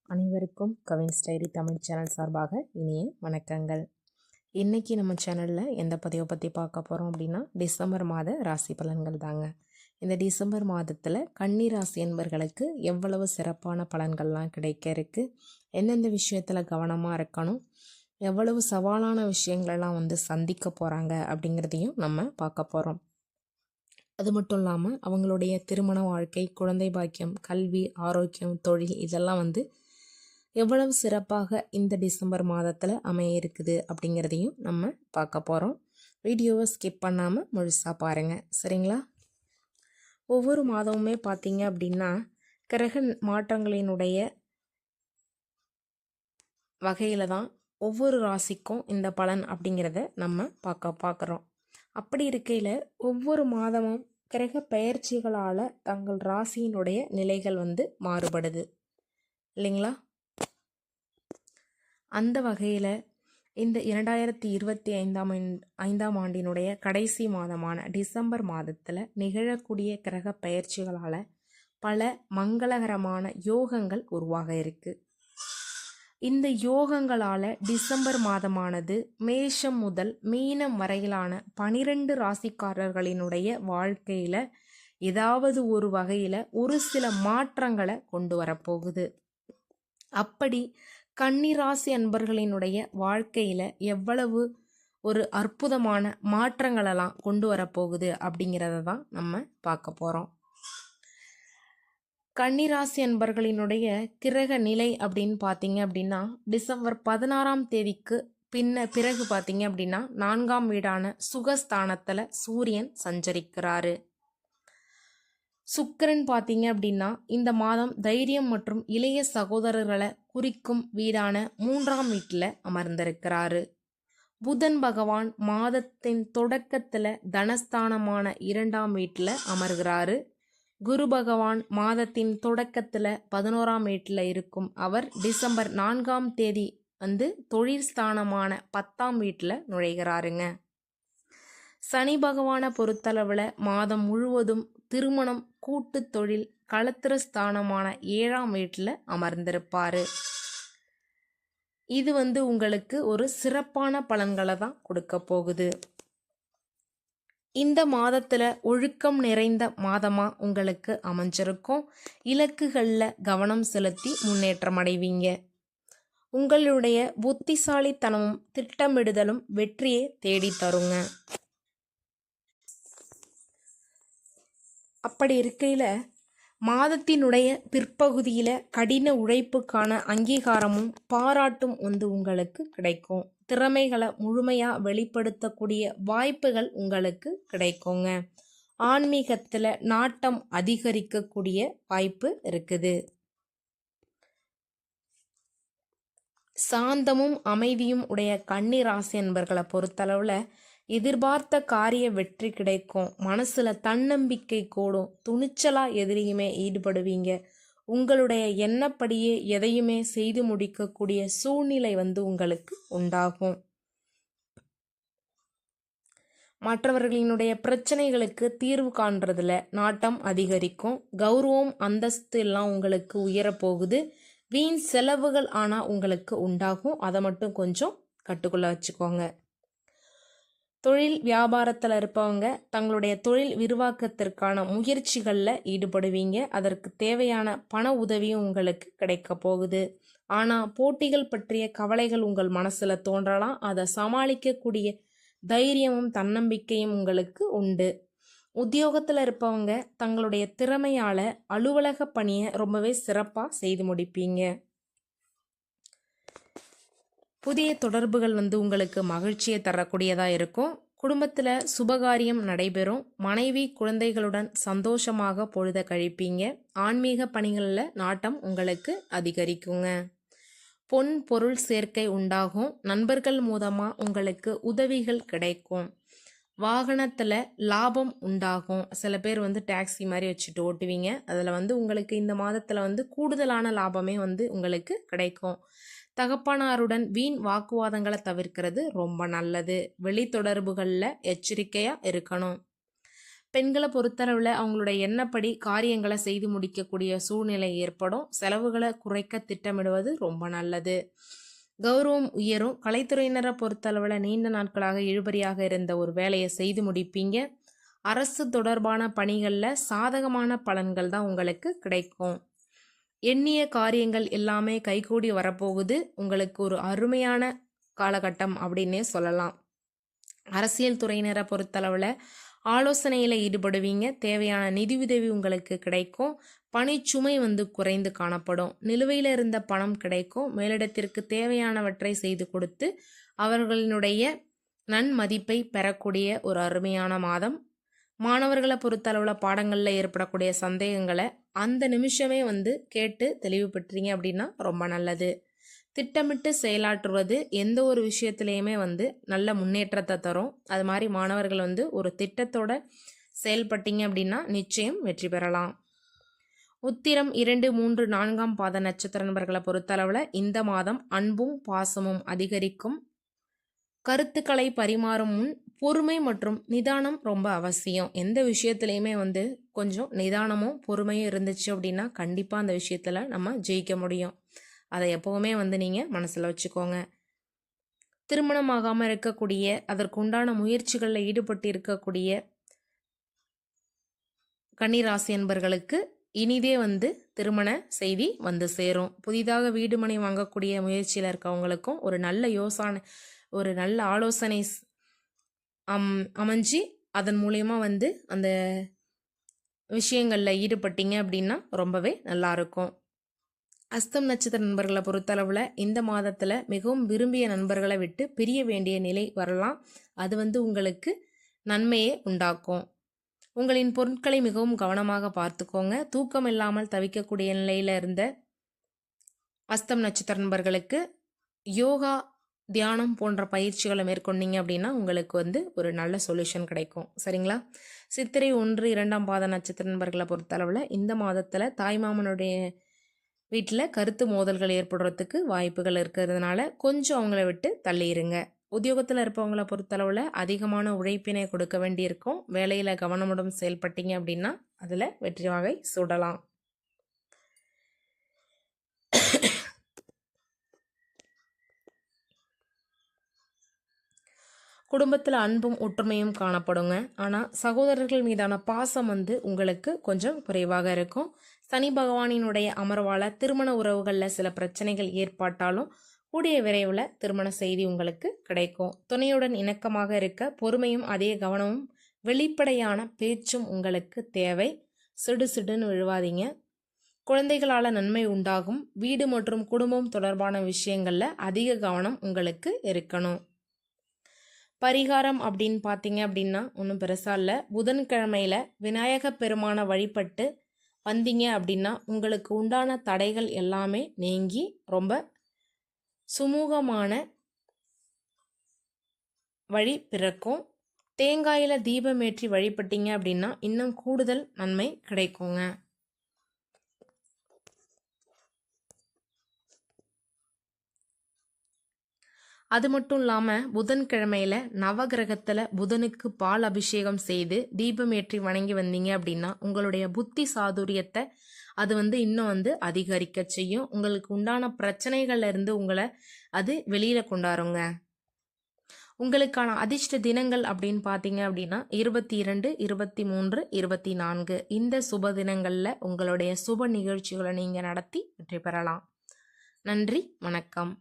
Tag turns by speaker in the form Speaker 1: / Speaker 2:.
Speaker 1: அனைவருக்கும் Cavin's diary Tamil channel சார்பாக இனிய வணக்கங்கள். இன்றைக்கி நம்ம சேனலில் எந்த பதிவை பற்றி பார்க்க போகிறோம் அப்படின்னா, டிசம்பர் மாத ராசி பலன்கள் தாங்க. இந்த டிசம்பர் மாதத்தில் கன்னி ராசி என்பர்களுக்கு எவ்வளவு சிறப்பான பலன்கள்லாம் கிடைக்க இருக்குது, எந்தெந்த விஷயத்தில் கவனமாக இருக்கணும், எவ்வளவு சவாலான விஷயங்களெல்லாம் சந்திக்க போகிறாங்க அப்படிங்கிறதையும் நம்ம பார்க்க போகிறோம். அது மட்டும் இல்லாமல் அவங்களுடைய திருமண வாழ்க்கை, குழந்தை பாக்கியம், கல்வி, ஆரோக்கியம், தொழில் இதெல்லாம் எவ்வளவு சிறப்பாக இந்த டிசம்பர் மாதத்தில் அமைய இருக்குது அப்படிங்கிறதையும் நம்ம பார்க்க போகிறோம். வீடியோவை ஸ்கிப் பண்ணாமல் முழுசாக பாருங்கள், சரிங்களா? ஒவ்வொரு மாதமுமே பார்த்தீங்க அப்படின்னா கிரக மாற்றங்களினுடைய வகையில் தான் ஒவ்வொரு ராசிக்கும் இந்த பலன் அப்படிங்கிறத நம்ம பார்க்குறோம். அப்படி இருக்கையில் ஒவ்வொரு மாதமும் கிரக பெயர்ச்சிகளால் தங்கள் ராசியினுடைய நிலைகள் மாறுபடுது இல்லைங்களா? அந்த வகையில் இந்த 2025ஆம் ஆண்டினுடைய கடைசி மாதமான டிசம்பர் மாதத்தில் நிகழக்கூடிய கிரக பெயர்ச்சிகளால் பல மங்களகரமான யோகங்கள் உருவாக இருக்குது. இந்த யோகங்களால் டிசம்பர் மாதமானது மேஷம் முதல் மீனம் வரையிலான 12 ராசிக்காரர்களினுடைய வாழ்க்கையில் ஏதாவது ஒரு வகையில் ஒரு சில மாற்றங்களை கொண்டு வரப்போகுது. அப்படி கன்னிராசி அன்பர்களினுடைய வாழ்க்கையில் எவ்வளவு ஒரு அற்புதமான மாற்றங்களெல்லாம் கொண்டு வரப்போகுது அப்படிங்கிறத தான் நம்ம பார்க்க போகிறோம். கன்னிராசி அன்பர்களினுடைய கிரக நிலை அப்படின்னு பார்த்தீங்க அப்படின்னா, டிசம்பர் 16ஆம் தேதிக்கு பிறகு பார்த்தீங்க அப்படின்னா 4ஆம் வீடான சுகஸ்தானத்தில் சூரியன் சஞ்சரிக்கிறாரு. சுக்கிரன் பார்த்தீங்க அப்படின்னா இந்த மாதம் தைரியம் மற்றும் இளைய சகோதரர்களை குறிக்கும் வீடான 3ஆம் வீட்டில் அமர்ந்திருக்கிறாரு. புதன் பகவான் மாதத்தின் தொடக்கத்தில் தனஸ்தானமான 2ஆம் வீட்டில் அமர்கிறாரு. குரு பகவான் மாதத்தின் தொடக்கத்தில் 11ஆம் வீட்டில் இருக்கும் அவர் டிசம்பர் 4ஆம் தேதி தொழில் ஸ்தானமான 10ஆம் வீட்டில் நுழைகிறாருங்க. சனி பகவானை பொறுத்தளவில் மாதம் முழுவதும் திருமணம், கூட்டு தொழில், களத்திர ஸ்தானமான 7ஆம் வீட்டில் அமர்ந்திருப்பார். இது உங்களுக்கு ஒரு சிறப்பான பலன்களை தான் கொடுக்க போகுது. இந்த மாதத்தில் ஒழுக்கம் நிறைந்த மாதமாக உங்களுக்கு அமைஞ்சிருக்கும். இலக்குகளில் கவனம் செலுத்தி முன்னேற்றம் அடைவீங்க. உங்களுடைய புத்திசாலித்தனமும் திட்டமிடுதலும் வெற்றியை தேடி தருங்க. அப்படி இருக்கையில் மாதத்தினுடைய பிற்பகுதியில் கடின உழைப்புக்கான அங்கீகாரமும் பாராட்டும் உங்களுக்கு கிடைக்கும். திறமைகளை முழுமையாக வெளிப்படுத்தக்கூடிய வாய்ப்புகள் உங்களுக்கு கிடைக்குங்க. ஆன்மீகத்தில் நாட்டம் அதிகரிக்கக்கூடிய வாய்ப்பு இருக்குது. சாந்தமும் அமைதியும் உடைய கன்னி ராசி என்பர்களை பொறுத்தளவில் எதிர்பார்த்த காரிய வெற்றி கிடைக்கும். மனசில் தன்னம்பிக்கை கூடும். துணிச்சலாக எதிலையுமே ஈடுபடுவீங்க. உங்களுடைய எண்ணப்படியே எதையுமே செய்து முடிக்கக்கூடிய சூழ்நிலை உங்களுக்கு உண்டாகும். மற்றவர்களினுடைய பிரச்சனைகளுக்கு தீர்வு காண்றதுல நாட்டம் அதிகரிக்கும். கௌரவம், அந்தஸ்து எல்லாம் உங்களுக்கு உயரப்போகுது. வீண் செலவுகள் ஆனால் உங்களுக்கு உண்டாகும். அதை மட்டும் கொஞ்சம் கட்டுக்குள்ள வச்சுக்கோங்க. தொழில் வியாபாரத்தில் இருப்பவங்க தங்களுடைய தொழில் விரிவாக்கத்திற்கான முயற்சிகளில் ஈடுபடுவீங்க. அதற்கு தேவையான பண உதவியும் உங்களுக்கு கிடைக்க போகுது. ஆனால் போட்டிகள் பற்றிய கவலைகள் உங்கள் மனசில் தோன்றலாம். அதை சமாளிக்கக்கூடிய தைரியமும் தன்னம்பிக்கையும் உங்களுக்கு உண்டு. உத்தியோகத்தில் இருப்பவங்க தங்களுடைய திறமையால் அலுவலக பணியை ரொம்பவே சிறப்பாக செய்து முடிப்பீங்க. புதிய தொடர்புகள் உங்களுக்கு மகிழ்ச்சியை தரக்கூடியதாக இருக்கும். குடும்பத்தில் சுபகாரியம் நடைபெறும். மனைவி குழந்தைகளுடன் சந்தோஷமாக பொழுத கழிப்பீங்க. ஆன்மீக பணிகளில் நாட்டம் உங்களுக்கு அதிகரிக்குங்க. பொன் பொருள் சேர்க்கை உண்டாகும். நண்பர்கள் மூலமாக உங்களுக்கு உதவிகள் கிடைக்கும். வாகனத்தில் லாபம் உண்டாகும். சில பேர் டாக்ஸி மாதிரி வச்சுட்டு ஓட்டுவீங்க. அதில் உங்களுக்கு இந்த மாதத்தில் கூடுதலான லாபமே உங்களுக்கு கிடைக்கும். தகப்பனாருடன் வீண் வாக்குவாதங்களை தவிர்க்கிறது ரொம்ப நல்லது. வெளித்தொடர்புகளில் எச்சரிக்கையாக இருக்கணும். பெண்களை பொறுத்தளவில் அவங்களுடைய எண்ணப்படி காரியங்களை செய்து முடிக்கக்கூடிய சூழ்நிலை ஏற்படும். செலவுகளை குறைக்க திட்டமிடுவது ரொம்ப நல்லது. கௌரவம் உயரும். கலைத்துறையினரை பொறுத்தளவில் நீண்ட நாட்களாக இழுபறியாக இருந்த ஒரு வேலையை செய்து முடிப்பீங்க. அரசு தொடர்பான பணிகளில் சாதகமான பலன்கள் தான் உங்களுக்கு கிடைக்கும். எண்ணிய காரியங்கள் எல்லாமே கைகூடி வரப்போகுது. உங்களுக்கு ஒரு அருமையான காலகட்டம் அப்படின்னே சொல்லலாம். அரசியல் துறையினரை பொறுத்தளவில் ஆலோசனையில் ஈடுபடுவீங்க. தேவையான நிதியுதவி உங்களுக்கு கிடைக்கும். பணிச்சுமை குறைந்து காணப்படும். நிலுவையில் இருந்த பணம் கிடைக்கும். மேலிடத்திற்கு தேவையானவற்றை செய்து கொடுத்து அவர்களினுடைய நன்மதிப்பை பெறக்கூடிய ஒரு அருமையான மாதம். மாணவர்களை பொறுத்தளவில் பாடங்களில் ஏற்படக்கூடிய சந்தேகங்களை அந்த நிமிஷமே கேட்டு தெளிவு பெற்றீங்க அப்படின்னா ரொம்ப நல்லது. திட்டமிட்டு செயலாற்றுவது எந்த ஒரு விஷயத்துலையுமே நல்ல முன்னேற்றத்தை தரும். அது மாதிரி மாணவர்கள் ஒரு திட்டத்தோட செயல்பட்டீங்க அப்படின்னா நிச்சயம் வெற்றி பெறலாம். உத்திரம் 2, 3, 4ஆம் பாத நட்சத்திர நண்பர்களை பொறுத்தளவில் இந்த மாதம் அன்பும் பாசமும் அதிகரிக்கும். கருத்துக்களை பரிமாறும் முன் பொறுமை மற்றும் நிதானம் ரொம்ப அவசியம். எந்த விஷயத்துலையுமே கொஞ்சம் நிதானமும் பொறுமையும் இருந்துச்சு அப்படின்னா கண்டிப்பாக அந்த விஷயத்தில் நம்ம ஜெயிக்க முடியும். அதை எப்போவுமே நீங்கள் மனசில் வச்சுக்கோங்க. திருமணமாகாமல் இருக்கக்கூடிய அதற்குண்டான முயற்சிகளில் ஈடுபட்டு இருக்கக்கூடிய கன்னிராசி என்பர்களுக்கு இனிதே திருமண செய்தி சேரும். புதிதாக வீடு மனை வாங்கக்கூடிய முயற்சியில் இருக்கவங்களுக்கும் ஒரு நல்ல ஆலோசனை அமைஞ்சு அதன் மூலயமா அந்த விஷயங்களில் ஈடுபட்டீங்க அப்படின்னா ரொம்பவே நல்லா இருக்கும். அஸ்தம் நட்சத்திர நண்பர்களை பொறுத்தளவில் இந்த மாதத்தில் மிகவும் விரும்பிய நண்பர்களை விட்டு பிரிய வேண்டிய நிலை வரலாம். அது உங்களுக்கு நன்மையே உண்டாக்கும். உங்களின் பொருட்களை மிகவும் கவனமாக பார்த்துக்கோங்க. தூக்கம் இல்லாமல் தவிக்கக்கூடிய நிலையில் இருந்த அஸ்தம் நட்சத்திர நண்பர்களுக்கு யோகா தியானம் போன்ற பயிற்சிகளை மேற்கொண்டீங்க அப்படின்னா உங்களுக்கு ஒரு நல்ல சொல்யூஷன் கிடைக்கும். சரிங்களா? சித்திரை 1, 2ஆம் பாத நட்சத்திர நண்பர்களை பொறுத்தளவில் இந்த மாதத்தில் தாய்மாமனுடைய வீட்டில் கருத்து மோதல்கள் ஏற்படுறதுக்கு வாய்ப்புகள் இருக்கிறதுனால கொஞ்சம் அவங்கள விட்டு தள்ளிடுங்க. உத்தியோகத்தில் இருப்பவங்களை பொறுத்தளவில் அதிகமான உழைப்பினை கொடுக்க வேண்டியிருக்கும். வேலையில் கவனமுடன் செயல்பட்டீங்க அப்படின்னா அதில் வெற்றி வாகை சூடலாம். குடும்பத்தில் அன்பும் ஒற்றுமையும் காணப்படுங்க. ஆனால் சகோதரர்கள் மீதான பாசம் உங்களுக்கு கொஞ்சம் குறைவாக இருக்கும். சனி பகவானினுடைய அமர்வால் திருமண உறவுகளில் சில பிரச்சனைகள் ஏற்பட்டாலும் கூடிய விரைவில் திருமண செய்தி உங்களுக்கு கிடைக்கும். துணையுடன் இணக்கமாக இருக்க பொறுமையும் அதே கவனமும் வெளிப்படையான பேச்சும் உங்களுக்கு தேவை. சிடுன்னு விழுவாதீங்க. குழந்தைகளால் நன்மை உண்டாகும். வீடு மற்றும் குடும்பம் தொடர்பான விஷயங்களில் அதிக கவனம் உங்களுக்கு இருக்கணும். பரிகாரம் அப்படின்னு பார்த்தீங்க அப்படின்னா ஒன்றும் பெருசாக இல்லை. புதன்கிழமையில் விநாயக பெருமானை வழிபட்டு வந்தீங்க அப்படின்னா உங்களுக்கு உண்டான தடைகள் எல்லாமே நீங்கி ரொம்ப சுமூகமான வழி பிறக்கும். தேங்காயில் தீபமேற்றி வழிபட்டீங்க அப்படின்னா இன்னும் கூடுதல் நன்மை கிடைக்குங்க. அது மட்டும் இல்லாமல் புதன்கிழமையில் நவகிரகத்தில் புதனுக்கு பால் அபிஷேகம் செய்து தீபமேற்றி வணங்கி வந்தீங்க அப்படின்னா உங்களுடைய புத்தி சாதுரியத்தை அது இன்னும் அதிகரிக்க செய்யும். உங்களுக்கு உண்டான பிரச்சனைகள்ல இருந்து உங்களை அது வெளியில் கொண்டாருங்க. உங்களுக்கான அதிர்ஷ்ட தினங்கள் அப்படின்னு பார்த்தீங்க அப்படின்னா 22, 23, 24 இந்த சுப தினங்களில் உங்களுடைய சுப நிகழ்ச்சிகளை நீங்கள் நடத்தி வெற்றி பெறலாம். நன்றி, வணக்கம்.